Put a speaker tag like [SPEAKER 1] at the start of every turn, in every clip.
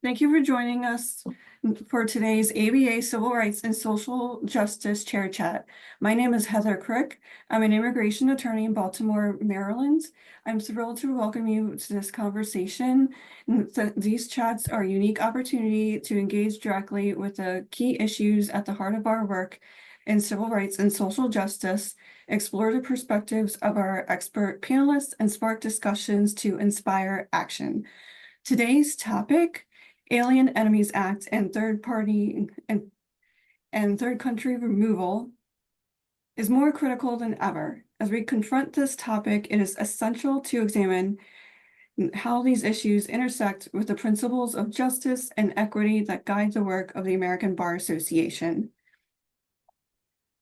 [SPEAKER 1] Thank you for joining us for today's ABA Civil Rights and Social Justice Chair Chat. My name is Heather Krick. I'm an immigration attorney in Baltimore, Maryland. I'm thrilled to welcome you to this conversation. These chats are a unique opportunity to engage directly with the key issues at the heart of our work in civil rights and social justice, explore the perspectives of our expert panelists, and spark discussions to inspire action. Today's topic, Alien Enemies Act and third country removal, is more critical than ever. As we confront this topic, it is essential to examine how these issues intersect with the principles of justice and equity that guide the work of the American Bar Association.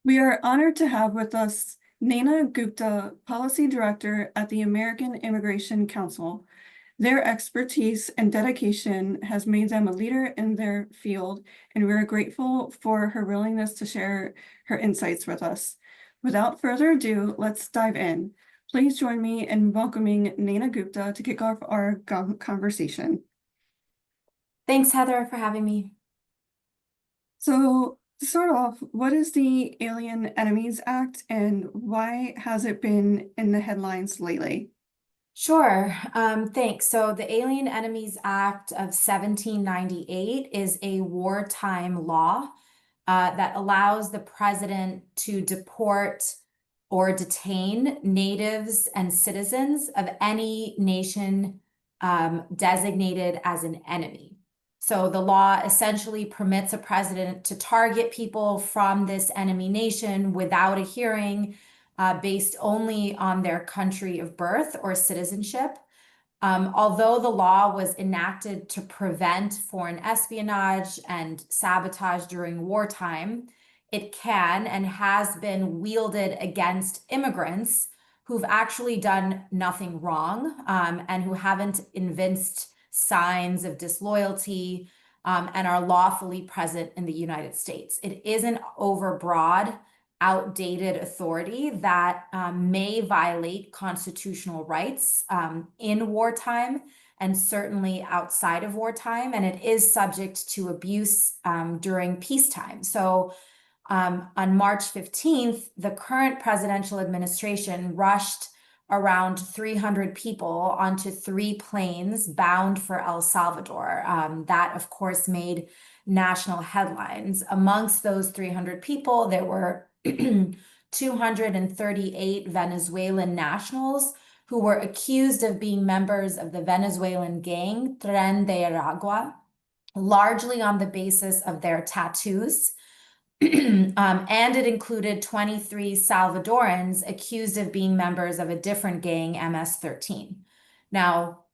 [SPEAKER 1] We are honored to have with us Nayna Gupta, Policy Director at the American Immigration Council. Their expertise and dedication has made them a leader in their field, and we're grateful for her willingness to share her insights with us. Without further ado, let's dive in. Please join me in welcoming Nayna Gupta to kick off our conversation.
[SPEAKER 2] Thanks, Heather, for having me.
[SPEAKER 1] So, to start off, what is the Alien Enemies Act and why has it been in the headlines lately?
[SPEAKER 2] Sure, thanks. So the Alien Enemies Act of 1798 is a wartime law that allows the president to deport or detain natives and citizens of any nation designated as an enemy. So the law essentially permits a president to target people from this enemy nation without a hearing, based only on their country of birth or citizenship. Although the law was enacted to prevent foreign espionage and sabotage during wartime, it can and has been wielded against immigrants who've actually done nothing wrong, and who haven't evinced signs of disloyalty, and are lawfully present in the United States. It is an overbroad, outdated authority that may violate constitutional rights in wartime and certainly outside of wartime, and it is subject to abuse during peacetime. So on March 15th, the current presidential administration rushed around 300 people onto 3 planes bound for El Salvador. That, of course, made national headlines. Amongst those 300 people, there were 238 Venezuelan nationals who were accused of being members of the Venezuelan gang Tren de Aragua, largely on the basis of their tattoos. And it included 23 Salvadorans accused of being members of a different gang, MS-13. Now,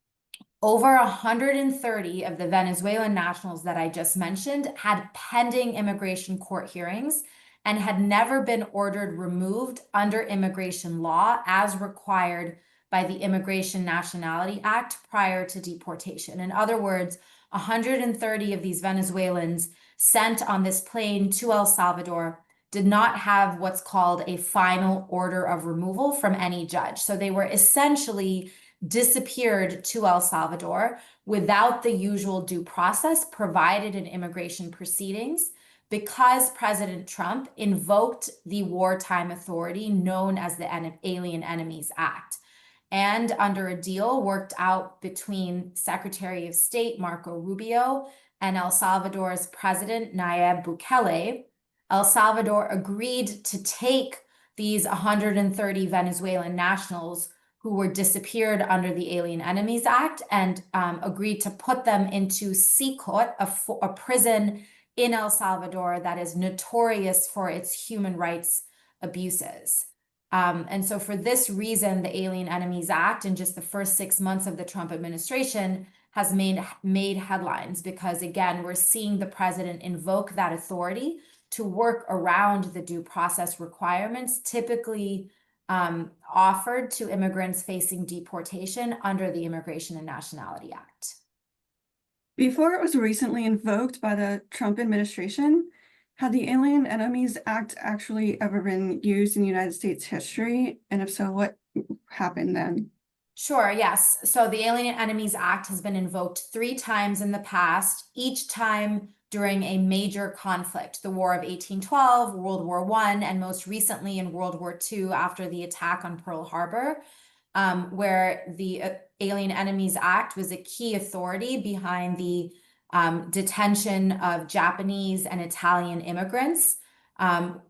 [SPEAKER 2] over 130 of the Venezuelan nationals that I just mentioned had pending immigration court hearings and had never been ordered removed under immigration law as required by the Immigration Nationality Act prior to deportation. In other words, 130 of these Venezuelans sent on this plane to El Salvador did not have what's called a final order of removal from any judge. So they were essentially disappeared to El Salvador without the usual due process provided in immigration proceedings, because President Trump invoked the wartime authority known as the Alien Enemies Act. And under a deal worked out between Secretary of State Marco Rubio and El Salvador's President Nayib Bukele, El Salvador agreed to take these 130 Venezuelan nationals who were disappeared under the Alien Enemies Act and agreed to put them into CICOT, a prison in El Salvador that is notorious for its human rights abuses. And so for this reason, the Alien Enemies Act in just the first 6 months of the Trump administration has made headlines because, again, we're seeing the president invoke that authority to work around the due process requirements typically offered to immigrants facing deportation under the Immigration and Nationality Act.
[SPEAKER 1] Before it was recently invoked by the Trump administration, had the Alien Enemies Act actually ever been used in United States history? And if so, what happened then?
[SPEAKER 2] Sure, yes. So the Alien Enemies Act has been invoked 3 times in the past, each time during a major conflict, the War of 1812, World War I, and most recently in World War II after the attack on Pearl Harbor, where the Alien Enemies Act was a key authority behind the detention of Japanese and Italian immigrants.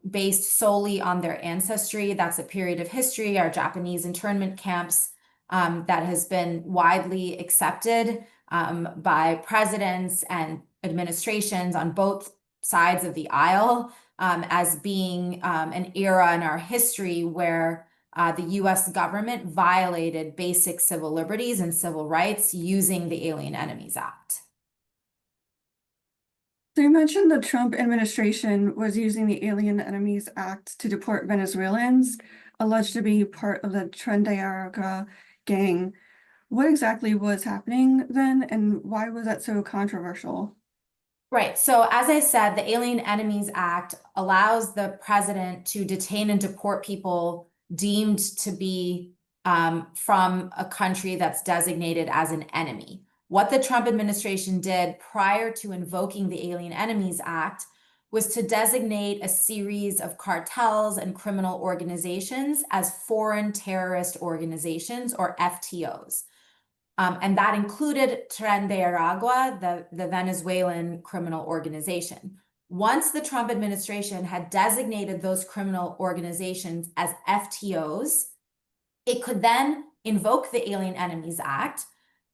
[SPEAKER 2] Based solely on their ancestry. That's a period of history, our Japanese internment camps, that has been widely accepted by presidents and administrations on both sides of the aisle as being an era in our history where the US government violated basic civil liberties and civil rights using the Alien Enemies Act.
[SPEAKER 1] So you mentioned the Trump administration was using the Alien Enemies Act to deport Venezuelans alleged to be part of the Tren de Aragua gang. What exactly was happening then, and why was that so controversial?
[SPEAKER 2] Right. So, as I said, the Alien Enemies Act allows the president to detain and deport people deemed to be from a country that's designated as an enemy. What the Trump administration did prior to invoking the Alien Enemies Act was to designate a series of cartels and criminal organizations as foreign terrorist organizations, or FTOs. And that included Tren de Aragua, the Venezuelan criminal organization. Once the Trump administration had designated those criminal organizations as FTOs, it could then invoke the Alien Enemies Act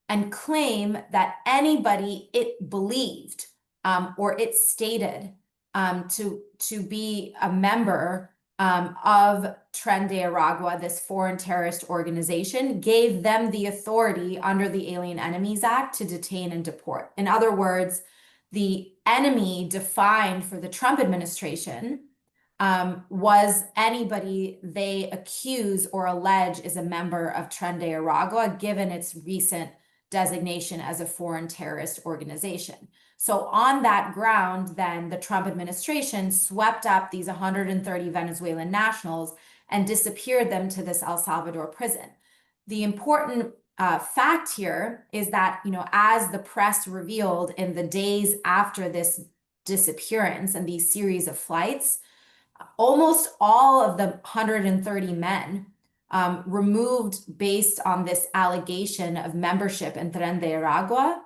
[SPEAKER 2] and claim that anybody it believed or it stated to be a member of Tren de Aragua, this foreign terrorist organization, gave them the authority under the Alien Enemies Act to detain and deport. In other words, the enemy defined for the Trump administration was anybody they accuse or allege is a member of Tren de Aragua, given its recent designation as a foreign terrorist organization. So on that ground, then the Trump administration swept up these 130 Venezuelan nationals and disappeared them to this El Salvador prison. The important fact here is that, as the press revealed in the days after this disappearance and these series of flights, almost all of the 130 men removed based on this allegation of membership in Tren de Aragua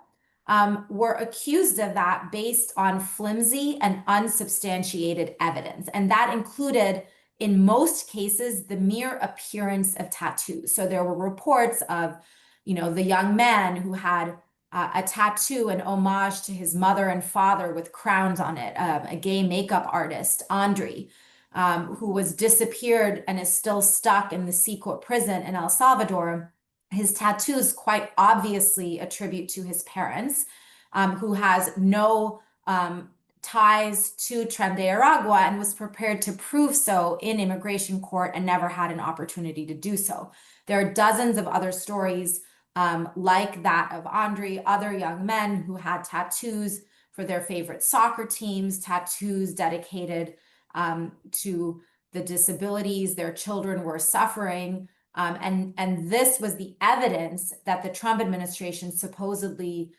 [SPEAKER 2] were accused of that based on flimsy and unsubstantiated evidence. And that included, in most cases, the mere appearance of tattoos. So there were reports of, the young man who had a tattoo, an homage to his mother and father with crowns on it, a gay makeup artist, Andre, who was disappeared and is still stuck in the Seco prison in El Salvador. His tattoos quite obviously attribute to his parents, who has no ties to Tren de Aragua and was prepared to prove so in immigration court and never had an opportunity to do so. There are dozens of other stories like that of Andre, other young men who had tattoos for their favorite soccer teams, tattoos dedicated to the disabilities their children were suffering. And this was the evidence that the Trump administration supposedly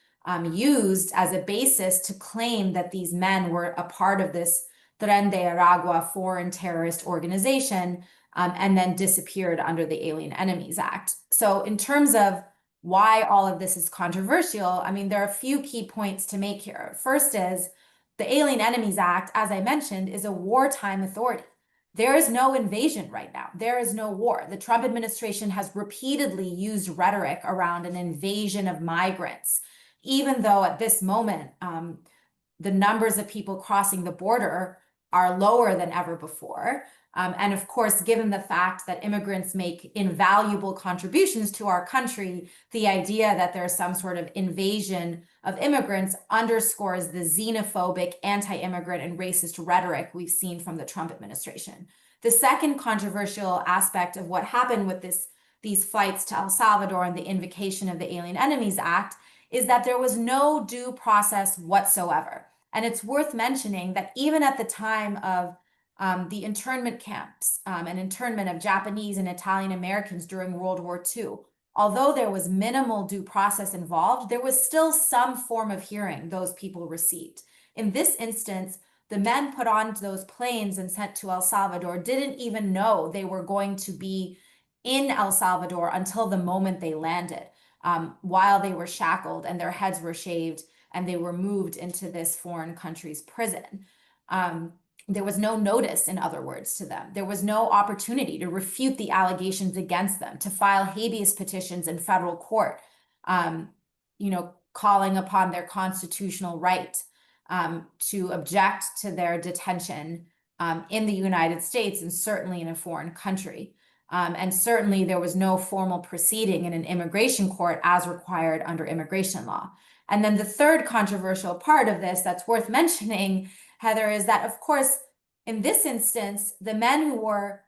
[SPEAKER 2] used as a basis to claim that these men were a part of this Tren de Aragua foreign terrorist organization, and then disappeared under the Alien Enemies Act. So in terms of why all of this is controversial, there are a few key points to make here. First is the Alien Enemies Act, as I mentioned, is a wartime authority. There is no invasion right now. There is no war. The Trump administration has repeatedly used rhetoric around an invasion of migrants, even though at this moment, the numbers of people crossing the border are lower than ever before. And of course, given the fact that immigrants make invaluable contributions to our country, the idea that there's some sort of invasion of immigrants underscores the xenophobic, anti-immigrant, and racist rhetoric we've seen from the Trump administration. The second controversial aspect of what happened with these flights to El Salvador and the invocation of the Alien Enemies Act is that there was no due process whatsoever. And it's worth mentioning that even at the time of the internment camps and internment of Japanese and Italian Americans during World War II, although there was minimal due process involved, there was still some form of hearing those people received. In this instance, the men put on those planes and sent to El Salvador didn't even know they were going to be in El Salvador until the moment they landed, while they were shackled and their heads were shaved and they were moved into this foreign country's prison. There was no notice, in other words, to them. There was no opportunity to refute the allegations against them, to file habeas petitions in federal court, calling upon their constitutional right to object to their detention in the United States and certainly in a foreign country. And certainly there was no formal proceeding in an immigration court as required under immigration law. And then the third controversial part of this that's worth mentioning, Heather, is that, of course, in this instance, the men who were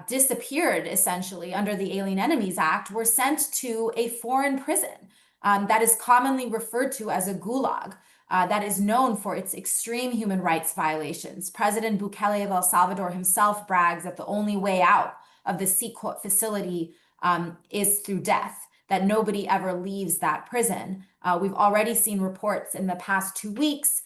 [SPEAKER 2] disappeared essentially under the Alien Enemies Act were sent to a foreign prison that is commonly referred to as a gulag, that is known for its extreme human rights violations. President Bukele of El Salvador himself brags that the only way out of the CCOT facility is through death, that nobody ever leaves that prison. We've already seen reports in the past 2 weeks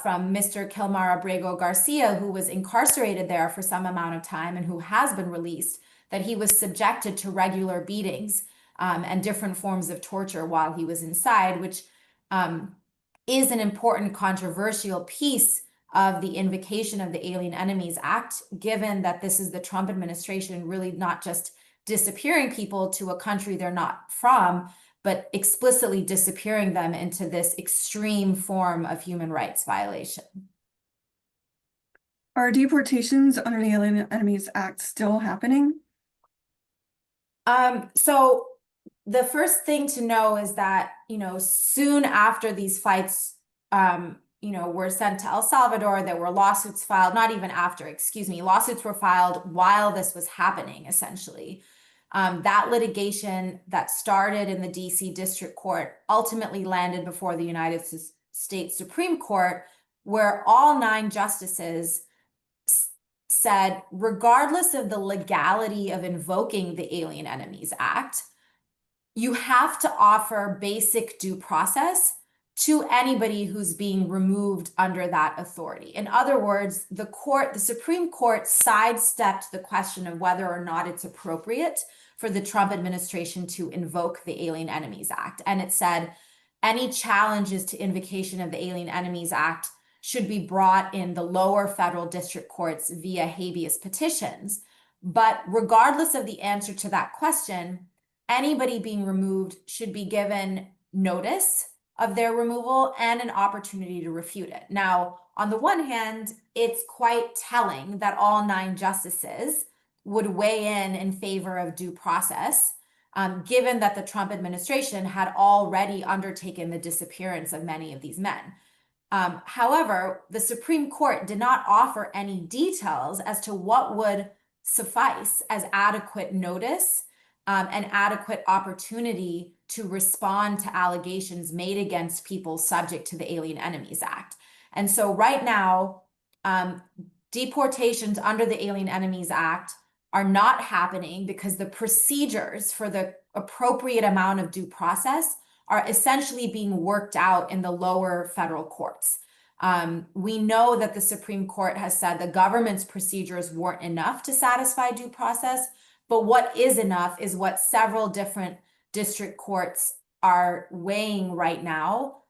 [SPEAKER 2] from Mr. Kilmar Abrego Garcia, who was incarcerated there for some amount of time and who has been released, that he was subjected to regular beatings and different forms of torture while he was inside, which is an important controversial piece of the invocation of the Alien Enemies Act, given that this is the Trump administration really not just disappearing people to a country they're not from, but explicitly disappearing them into this extreme form of human rights violation.
[SPEAKER 1] Are deportations under the Alien Enemies Act still happening?
[SPEAKER 2] So the first thing to know is that, soon after these fights, were sent to El Salvador, there were lawsuits filed, not even after, lawsuits were filed while this was happening, essentially. That litigation that started in the DC District Court ultimately landed before the United States Supreme Court, where all 9 justices said, regardless of the legality of invoking the Alien Enemies Act, you have to offer basic due process to anybody who's being removed under that authority. In other words, the Supreme Court sidestepped the question of whether or not it's appropriate for the Trump administration to invoke the Alien Enemies Act. And it said any challenges to invocation of the Alien Enemies Act should be brought in the lower federal district courts via habeas petitions. But regardless of the answer to that question, anybody being removed should be given notice of their removal and an opportunity to refute it. Now, on the one hand, it's quite telling that all 9 justices would weigh in favor of due process, given that the Trump administration had already undertaken the disappearance of many of these men. However, the Supreme Court did not offer any details as to what would suffice as adequate notice and adequate opportunity to respond to allegations made against people subject to the Alien Enemies Act. And so right now, deportations under the Alien Enemies Act are not happening because the procedures for the appropriate amount of due process are essentially being worked out in the lower federal courts. We know that the Supreme Court has said the government's procedures weren't enough to satisfy due process, but what is enough is what several different district courts are weighing right now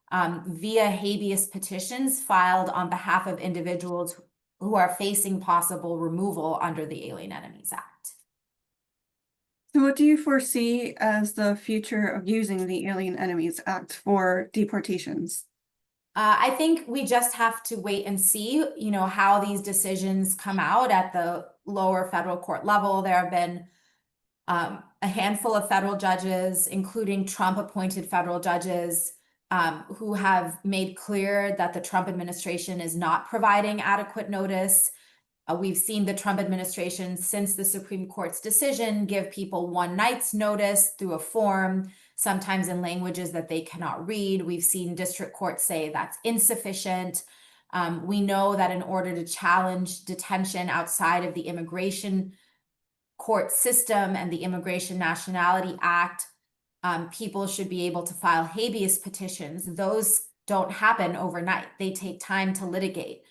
[SPEAKER 2] via habeas petitions filed on behalf of individuals who are facing possible removal under the Alien Enemies Act.
[SPEAKER 1] So what do you foresee as the future of using the Alien Enemies Act for deportations?
[SPEAKER 2] I think we just have to wait and see, how these decisions come out at the lower federal court level. There have been a handful of federal judges, including Trump-appointed federal judges, who have made clear that the Trump administration is not providing adequate notice. We've seen the Trump administration, since the Supreme Court's decision, give people 1 night's notice through a form, sometimes in languages that they cannot read. We've seen district courts say that's insufficient. We know that in order to challenge detention outside of the immigration court system and the Immigration Nationality Act, people should be able to file habeas petitions. Those don't happen overnight. They take time to litigate.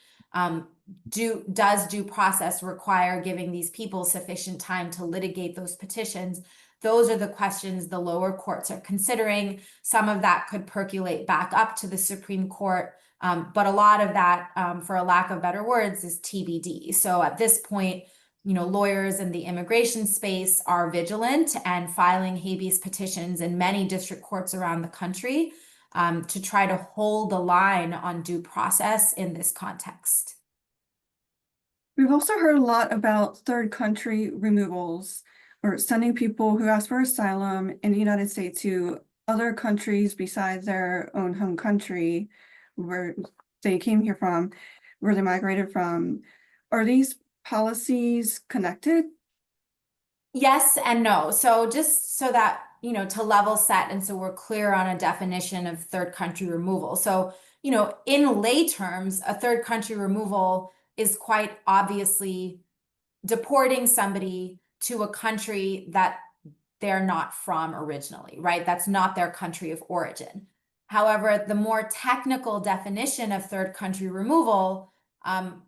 [SPEAKER 2] Does due process require giving these people sufficient time to litigate those petitions? Those are the questions the lower courts are considering. Some of that could percolate back up to the Supreme Court, but a lot of that, for a lack of better words, is TBD. So at this point, lawyers in the immigration space are vigilant and filing habeas petitions in many district courts around the country, to try to hold the line on due process in this context.
[SPEAKER 1] We've also heard a lot about third country removals, or sending people who ask for asylum in the United States to other countries besides their own home country where they came here from, where they migrated from. Are these policies connected?
[SPEAKER 2] Yes and no. So just so that, to level set, and so we're clear on a definition of third country removal. So, in lay terms, a third country removal is quite obviously deporting somebody to a country that they're not from originally, right? That's not their country of origin. However, the more technical definition of third country removal,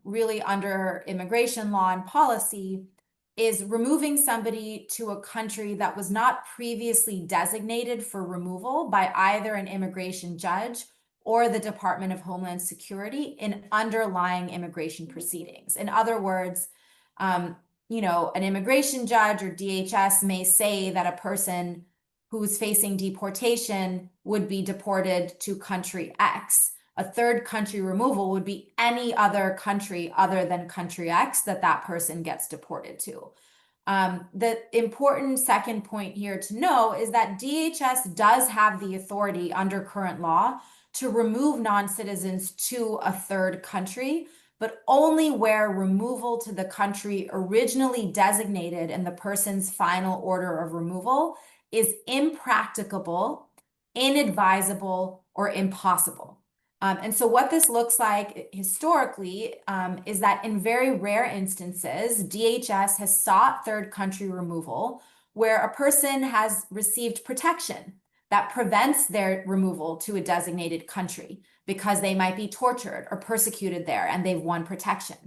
[SPEAKER 2] really under immigration law and policy, is removing somebody to a country that was not previously designated for removal by either an immigration judge or the Department of Homeland Security in underlying immigration proceedings. In other words, an immigration judge or DHS may say that a person who's facing deportation would be deported to country X. A third country removal would be any other country other than country X that person gets deported to. The important second point here to know is that DHS does have the authority under current law to remove non-citizens to a third country, but only where removal to the country originally designated in the person's final order of removal is impracticable, inadvisable, or impossible. And so what this looks like historically is that in very rare instances, DHS has sought third country removal where a person has received protection that prevents their removal to a designated country because they might be tortured or persecuted there and they've won protection.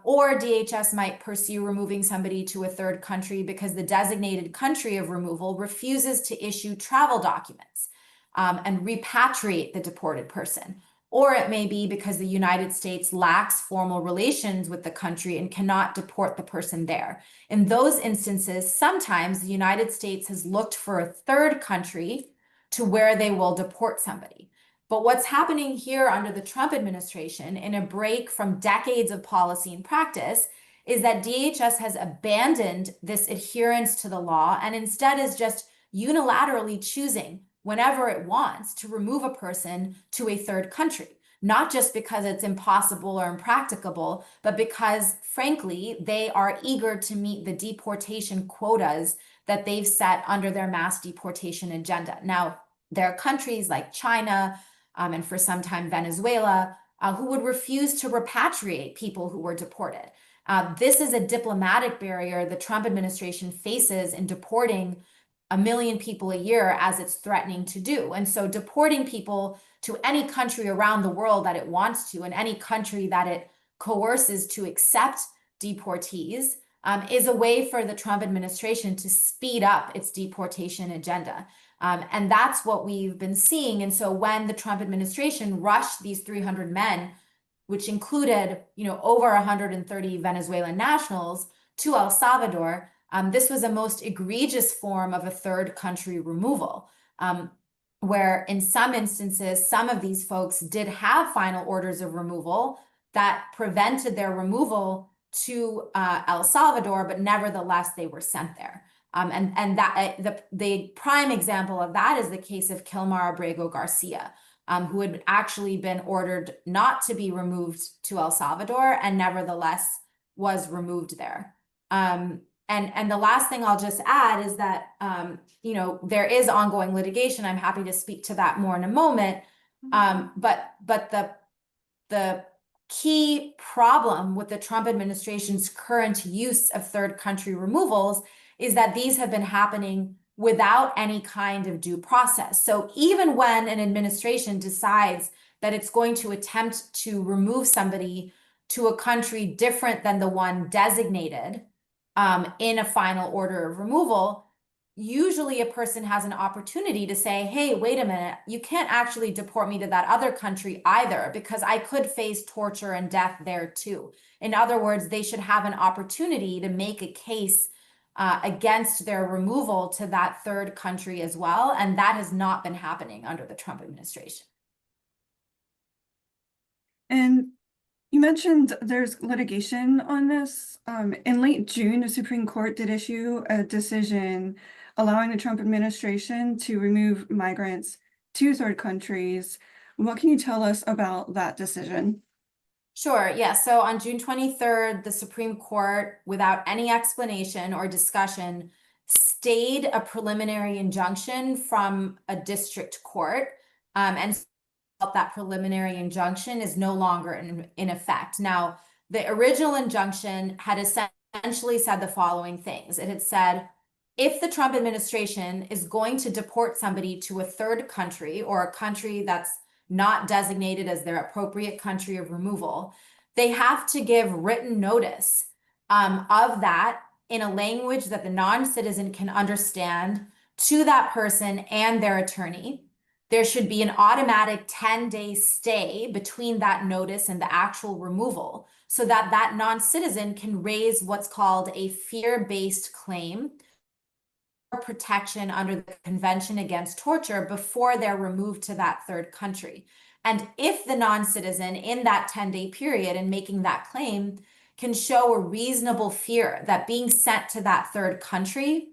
[SPEAKER 2] Or DHS might pursue removing somebody to a third country because the designated country of removal refuses to issue travel documents and repatriate the deported person. Or it may be because the United States lacks formal relations with the country and cannot deport the person there. In those instances, sometimes the United States has looked for a third country to where they will deport somebody. But what's happening here under the Trump administration, in a break from decades of policy and practice, is that DHS has abandoned this adherence to the law and instead is just unilaterally choosing whenever it wants to remove a person to a third country, not just because it's impossible or impracticable, but because, frankly, they are eager to meet the deportation quotas that they've set under their mass deportation agenda. Now, there are countries like China and for some time Venezuela who would refuse to repatriate people who were deported. This is a diplomatic barrier the Trump administration faces in deporting 1 million people a year as it's threatening to do. And so deporting people to any country around the world that it wants to, and any country that it coerces to accept deportees, is a way for the Trump administration to speed up its deportation agenda. And that's what we've been seeing. And so when the Trump administration rushed these 300 men, which included, over 130 Venezuelan nationals, to El Salvador, this was a most egregious form of a third country removal, where in some instances, some of these folks did have final orders of removal that prevented their removal to El Salvador, but nevertheless, they were sent there. And that the prime example of that is the case of Kilmar Abrego Garcia, who had actually been ordered not to be removed to El Salvador and nevertheless was removed there. And the last thing I'll just add is that, there is ongoing litigation. I'm happy to speak to that more in a moment. But the key problem with the Trump administration's current use of third country removals is that these have been happening without any kind of due process. So even when an administration decides that it's going to attempt to remove somebody to a country different than the one designated in a final order of removal, usually a person has an opportunity to say, hey, wait a minute, you can't actually deport me to that other country either, because I could face torture and death there too. In other words, they should have an opportunity to make a case against their removal to that third country as well. And that has not been happening under the Trump administration.
[SPEAKER 1] And you mentioned there's litigation on this. In late June, the Supreme Court did issue a decision allowing the Trump administration to remove migrants to third countries. What can you tell us about that decision?
[SPEAKER 2] Sure, yeah. So on June 23rd, the Supreme Court, without any explanation or discussion, stayed a preliminary injunction from a district court, and that preliminary injunction is no longer in effect. Now, the original injunction had essentially said the following things. It had said, if the Trump administration is going to deport somebody to a third country or a country that's not designated as their appropriate country of removal, they have to give written notice of that in a language that the non-citizen can understand to that person and their attorney. There should be an automatic 10-day stay between that notice and the actual removal so that that non-citizen can raise what's called a fear-based claim for protection under the Convention Against Torture before they're removed to that third country. And if the non-citizen in that 10-day period and making that claim can show a reasonable fear that being sent to that third country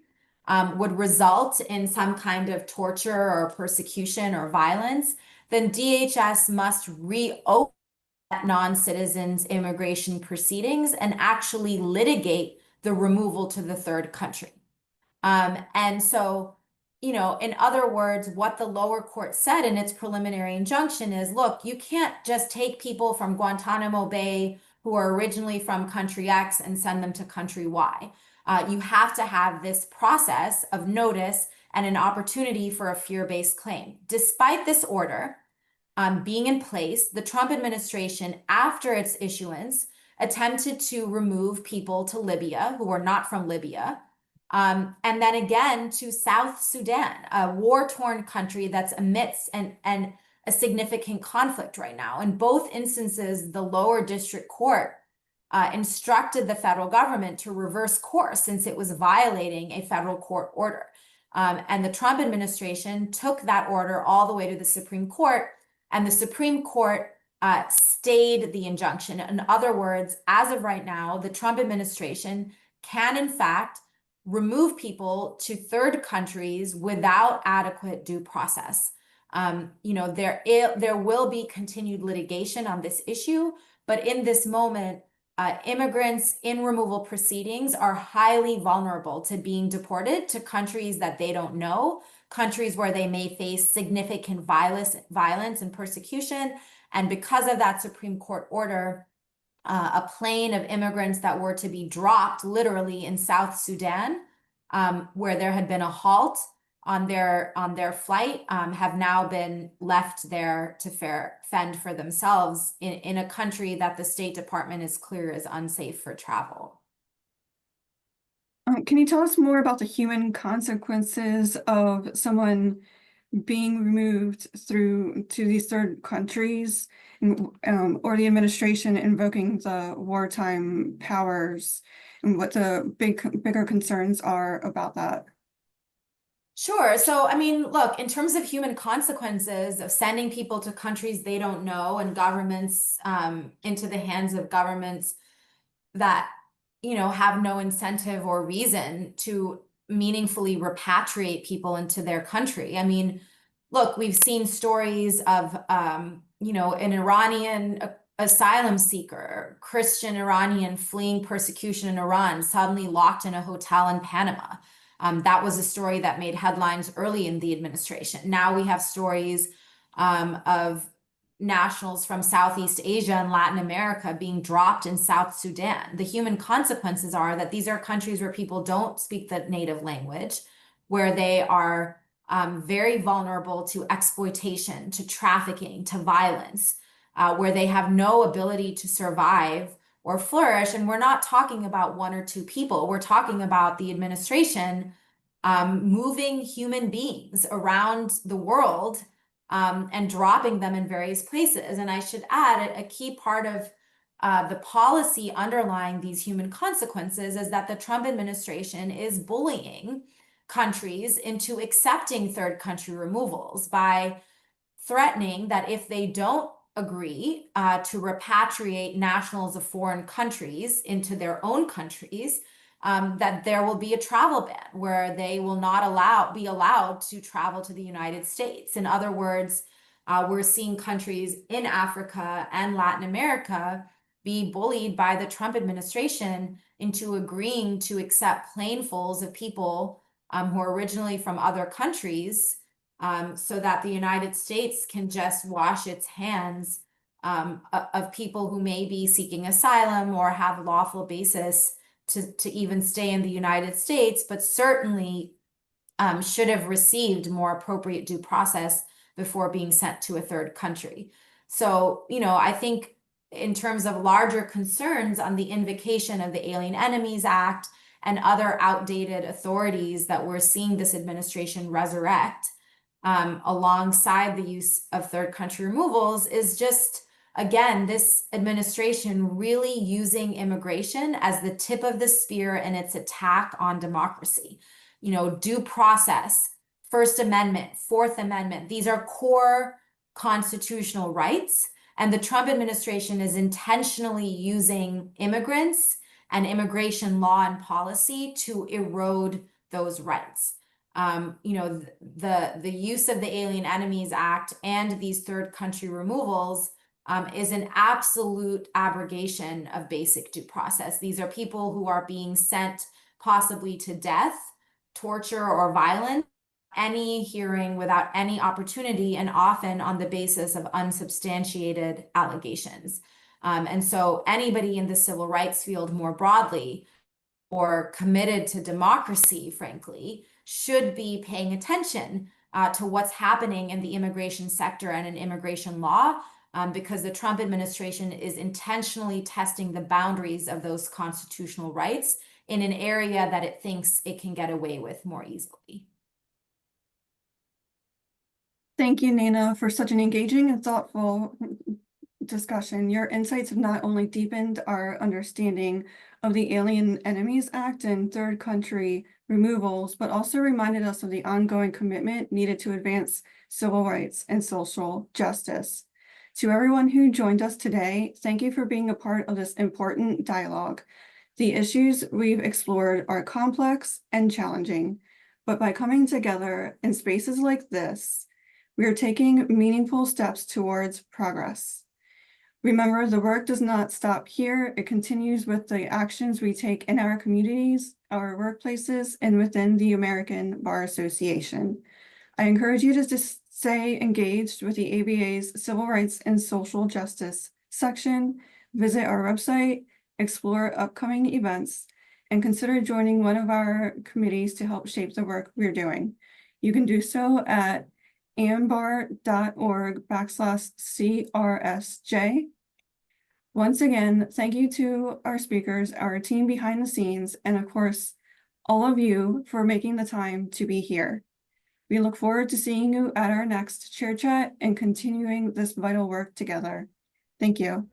[SPEAKER 2] would result in some kind of torture or persecution or violence, then DHS must reopen that non-citizens' immigration proceedings and actually litigate the removal to the third country. And so, in other words, what the lower court said in its preliminary injunction is, look, you can't just take people from Guantanamo Bay who are originally from country X and send them to country Y. You have to have this process of notice and an opportunity for a fear-based claim. Despite this order being in place, the Trump administration, after its issuance, attempted to remove people to Libya who were not from Libya, and then again to South Sudan, a war-torn country that's amidst and a significant conflict right now. In both instances, the lower district court instructed the federal government to reverse course since it was violating a federal court order. And the Trump administration took that order all the way to the Supreme Court, and the Supreme Court stayed the injunction. In other words, as of right now, the Trump administration can, in fact, remove people to third countries without adequate due process. There will be continued litigation on this issue, but in this moment, immigrants in removal proceedings are highly vulnerable to being deported to countries that they don't know, countries where they may face significant violence and persecution. And because of that Supreme Court order, a plane of immigrants that were to be dropped literally in South Sudan, where there had been a halt on their flight, have now been left there to fend for themselves in a country that the State Department is clear is unsafe for travel.
[SPEAKER 1] Can you tell us more about the human consequences of someone being removed to these third countries, or the administration invoking the wartime powers, and what the bigger concerns are about that?
[SPEAKER 2] Sure. So, I mean, look, in terms of human consequences of sending people to countries they don't know and governments into the hands of governments that, have no incentive or reason to meaningfully repatriate people into their country. I mean, look, we've seen stories of, an Iranian asylum seeker, Christian Iranian fleeing persecution in Iran, suddenly locked in a hotel in Panama. That was a story that made headlines early in the administration. Now we have stories of nationals from Southeast Asia and Latin America being dropped in South Sudan. The human consequences are that these are countries where people don't speak the native language, where they are very vulnerable to exploitation, to trafficking, to violence, where they have no ability to survive or flourish. And we're not talking about one or two people. We're talking about the administration moving human beings around the world and dropping them in various places. And I should add, a key part of the policy underlying these human consequences is that the Trump administration is bullying countries into accepting third country removals by threatening that if they don't agree to repatriate nationals of foreign countries into their own countries, that there will be a travel ban where they will not be allowed to travel to the United States. In other words, we're seeing countries in Africa and Latin America be bullied by the Trump administration into agreeing to accept planefuls of people who are originally from other countries, so that the United States can just wash its hands of people who may be seeking asylum or have lawful basis to even stay in the United States, but certainly should have received more appropriate due process before being sent to a third country. So, I think in terms of larger concerns on the invocation of the Alien Enemies Act and other outdated authorities that we're seeing this administration resurrect, alongside the use of third country removals, is just, again, this administration really using immigration as the tip of the spear in its attack on democracy. Due process, First Amendment, Fourth Amendment, these are core constitutional rights. And the Trump administration is intentionally using immigrants and immigration law and policy to erode those rights. The use of the Alien Enemies Act and these third country removals is an absolute abrogation of basic due process. These are people who are being sent possibly to death, torture, or violence, any hearing without any opportunity, and often on the basis of unsubstantiated allegations. And so anybody in the civil rights field more broadly, or committed to democracy, frankly, should be paying attention to what's happening in the immigration sector and in immigration law, because the Trump administration is intentionally testing the boundaries of those constitutional rights in an area that it thinks it can get away with more easily.
[SPEAKER 1] Thank you, Nayna, for such an engaging and thoughtful discussion. Your insights have not only deepened our understanding of the Alien Enemies Act and third country removals, but also reminded us of the ongoing commitment needed to advance civil rights and social justice. To everyone who joined us today, thank you for being a part of this important dialogue. The issues we've explored are complex and challenging, but by coming together in spaces like this, we are taking meaningful steps towards progress. Remember, the work does not stop here. It continues with the actions we take in our communities, our workplaces, and within the American Bar Association. I encourage you to stay engaged with the ABA's Civil Rights and Social Justice section, visit our website, explore upcoming events, and consider joining one of our committees to help shape the work we're doing. You can do so at ambar.org/CRSJ. Once again, thank you to our speakers, our team behind the scenes, and of course, all of you for making the time to be here. We look forward to seeing you at our next Chair Chat and continuing this vital work together. Thank you.